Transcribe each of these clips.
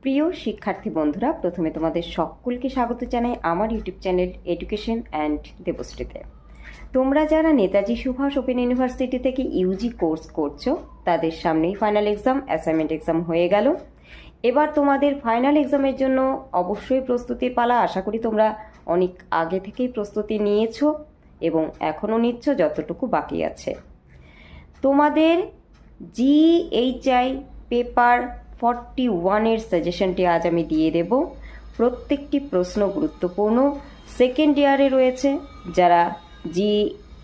প্রিয় শিক্ষার্থী বন্ধুরা, প্রথমে তোমাদের সকলকে স্বাগত জানাই আমার ইউটিউব চ্যানেল এডুকেশন অ্যান্ড দেবশ্রীতে। তোমরা যারা নেতাজি সুভাষ ওপেন ইউনিভার্সিটি থেকে ইউজি কোর্স করছো, তাদের সামনেই ফাইনাল এক্সাম, অ্যাসাইনমেন্ট এক্সাম হয়ে গেল। এবার তোমাদের ফাইনাল এক্সামের জন্য অবশ্যই প্রস্তুতির পালা। আশা করি তোমরা অনেক আগে থেকেই প্রস্তুতি নিয়েছো এবং এখনও নিচ্ছ, যতটুকু বাকি আছে। তোমাদের জিএইচআই পেপার 41-এর সাজেশনটি আজ আমি দিয়ে দেব। প্রত্যেকটি প্রশ্ন গুরুত্বপূর্ণ। সেকেন্ড ইয়ারে রয়েছে, যারা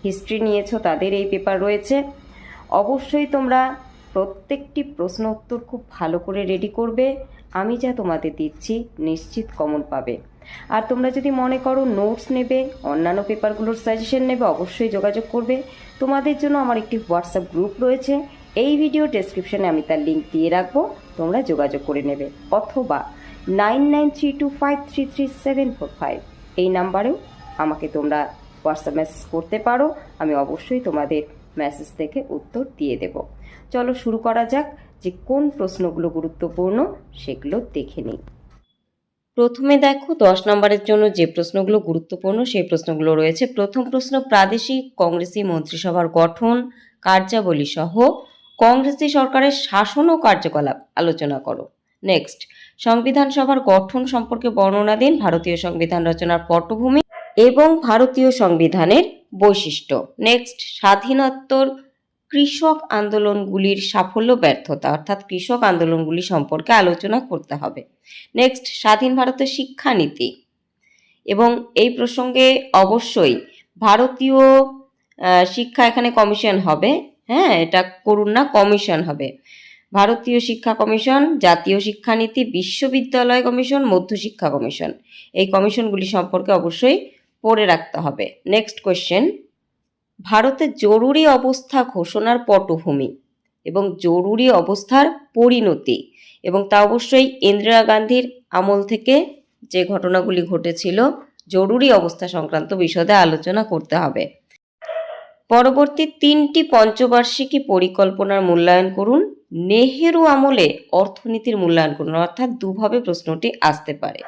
হিস্ট্রি নিয়েছো তাদের এই পেপার রয়েছে। অবশ্যই তোমরা প্রত্যেকটি প্রশ্ন উত্তর খুব ভালো করে রেডি করবে। আমি যা তোমাদের দিচ্ছি নিশ্চিত কমন পাবে। আর তোমরা যদি মনে করো নোটস নেবে, অন্যান্য পেপারগুলোর সাজেশন নেবে, অবশ্যই যোগাযোগ করবে। তোমাদের জন্য আমার একটি হোয়াটসঅ্যাপ গ্রুপ রয়েছে, এই ভিডিও ডেসক্রিপশনে আমি তার লিঙ্ক দিয়ে রাখবো, তোমরা যোগাযোগ করে নেবে। অথবা 9932533745 এই নাম্বারেও আমাকে তোমরা হোয়াটসঅ্যাপ মেসেজ করতে পারো। আমি অবশ্যই তোমাদের মেসেজ থেকে উত্তর দিয়ে দেব। চলো শুরু করা যাক, যে কোন প্রশ্নগুলো গুরুত্বপূর্ণ সেগুলো দেখে নিই। প্রথমে দেখো 10 নম্বরের জন্য যে প্রশ্নগুলো গুরুত্বপূর্ণ সেই প্রশ্নগুলো রয়েছে। প্রথম প্রশ্ন, প্রাদেশিক কংগ্রেসি মন্ত্রিসভার গঠন, কার্যাবলী সহ কংগ্রেসি সরকারের শাসন ও কার্যকলাপ আলোচনা করো। নেক্সট, সংবিধান সভার গঠন সম্পর্কে বর্ণনা দিন, ভারতীয় সংবিধান রচনার পটভূমি এবং ভারতীয় সংবিধানের বৈশিষ্ট্য। নেক্সট, স্বাধীনোত্তর কৃষক আন্দোলনগুলির সাফল্য ব্যর্থতা, অর্থাৎ কৃষক আন্দোলনগুলি সম্পর্কে আলোচনা করতে হবে। নেক্সট, স্বাধীন ভারতের শিক্ষানীতি, এবং এই প্রসঙ্গে অবশ্যই ভারতীয় শিক্ষা এখানে কমিশন হবে। হ্যাঁ, এটা করুন না, কমিশন হবে। ভারতীয় শিক্ষা কমিশন, জাতীয় শিক্ষানীতি, বিশ্ববিদ্যালয় কমিশন, মধ্যশিক্ষা কমিশন, এই কমিশনগুলি সম্পর্কে অবশ্যই পড়ে রাখতে হবে। নেক্সট কোয়েশ্চেন, ভারতের জরুরি অবস্থা ঘোষণার পটভূমি এবং জরুরি অবস্থার পরিণতি, এবং তা অবশ্যই ইন্দিরা গান্ধীর আমল থেকে যে ঘটনাগুলি ঘটেছিল জরুরি অবস্থা সংক্রান্ত বিশদে আলোচনা করতে হবে। পরবর্তী 3টি পঞ্চবার্ষিকী পরিকল্পনার মূল্যায়ন করুন, নেহেরু আমলে অর্থনীতির মূল্যায়ন করুন, অর্থাৎ দুভাবে প্রশ্নটি আসতে পারে।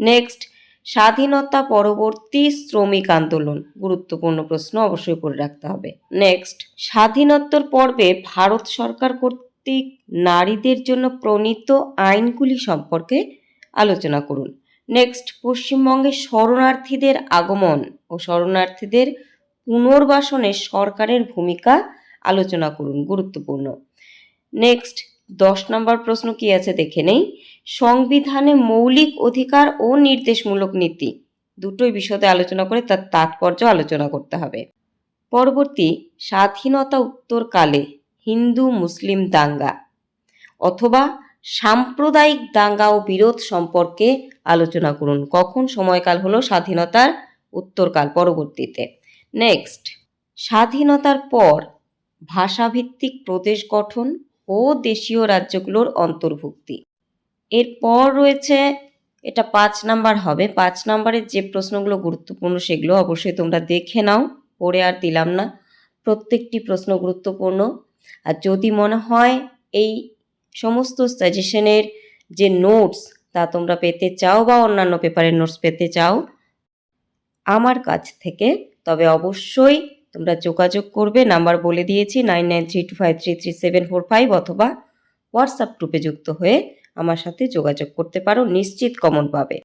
নেক্সট, স্বাধীনতা পরবর্তী শ্রমিক আন্দোলন, গুরুত্বপূর্ণ প্রশ্ন, অবশ্যই পড়ে রাখতে হবে। নেক্সট, স্বাধীনোত্তর পর্বে ভারত সরকার কর্তৃক নারীদের জন্য প্রণীত আইনগুলি সম্পর্কে আলোচনা করুন। নেক্সট, পশ্চিমবঙ্গে শরণার্থীদের আগমন ও শরণার্থীদের পুনর্বাসনে সরকারের ভূমিকা আলোচনা করুন, গুরুত্বপূর্ণ। নেক্সট, 10 নম্বর প্রশ্ন কি আছে দেখে নেই। সংবিধানে মৌলিক অধিকার ও নির্দেশমূলক নীতি, দুটোই বিশদে আলোচনা করে তার তাৎপর্য আলোচনা করতে হবে। পরবর্তী, স্বাধীনতা উত্তরকালে হিন্দু মুসলিম দাঙ্গা অথবা সাম্প্রদায়িক দাঙ্গা ও বিরোধ সম্পর্কে আলোচনা করুন। কখন সময়কাল হলো স্বাধীনতার উত্তরকাল, পরবর্তীতে। নেক্সট, স্বাধীনতার পর ভাষাভিত্তিক প্রদেশ গঠন ও দেশীয় রাজ্যগুলোর অন্তর্ভুক্তি। এরপর রয়েছে, এটা 5 নাম্বার হবে। 5 নাম্বারের যে প্রশ্নগুলো গুরুত্বপূর্ণ সেগুলো অবশ্যই তোমরা দেখে নাও, পড়ে আর দিলাম না। প্রত্যেকটি প্রশ্ন গুরুত্বপূর্ণ। আর যদি মনে হয় এই সমস্ত সাজেশনের যে নোটস তা তোমরা পেতে চাও বা অন্যান্য পেপারের নোটস পেতে চাও আমার কাছ থেকে, তবে অবশ্যই তোমরা যোগাযোগ করবে। নাম্বার বলে দিয়েছি, 9932533745, অথবা হোয়াটসঅ্যাপ গ্রুপে যুক্ত হয়ে আমার সাথে যোগাযোগ করতে পারো, নিশ্চিত কমন পাবে।